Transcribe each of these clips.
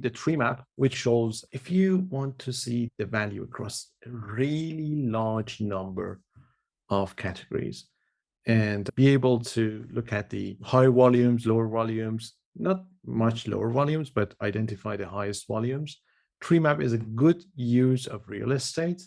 the tree map, which shows if you want to see the value across a really large number of categories and be able to look at the high volumes, lower volumes, not much lower volumes, but identify the highest volumes. Tree map is a good use of real estate.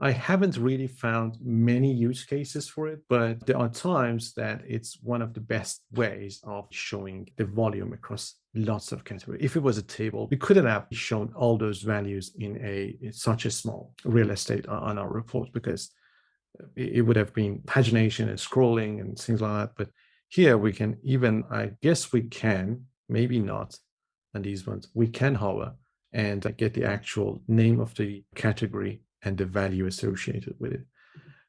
I haven't really found many use cases for it, but there are times that it's one of the best ways of showing the volume across lots of categories. If it was a table, we couldn't have shown all those values in such a small real estate on our report, because it would have been pagination and scrolling and things like that. But here we can even, I guess we can, maybe not on these ones, we can hover and get the actual name of the category and the value associated with it.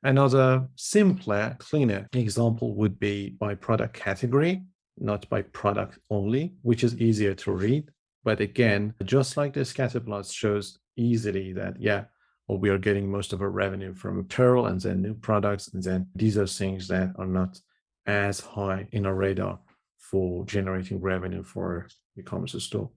Another simpler, cleaner example would be by product category, not by product only, which is easier to read. But again, just like the scatter plots shows easily that, yeah, well, we are getting most of our revenue from apparel and then new products. And then these are things that are not as high in our radar for generating revenue for e-commerce store.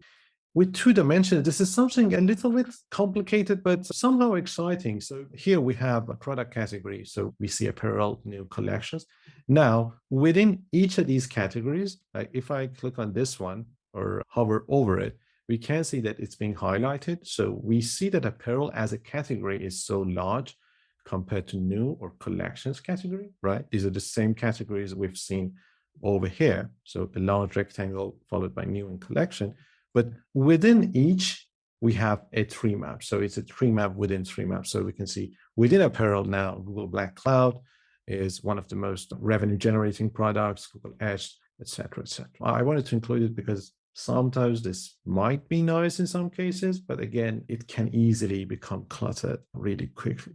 With 2 dimensions, this is something a little bit complicated, but somehow exciting. So here we have a product category. So we see apparel, new collections. Now, within each of these categories, like if I click on this one or hover over it, we can see that it's being highlighted. So we see that apparel as a category is so large compared to new or collections category, right? These are the same categories we've seen over here. So a large rectangle followed by new and collection. But within each, we have a tree map. So it's a tree map within tree map. So we can see within apparel now, Google Black Cloud is one of the most revenue generating products, Google Edge, et cetera, et cetera. I wanted to include it because sometimes this might be nice in some cases, but again, it can easily become cluttered really quickly.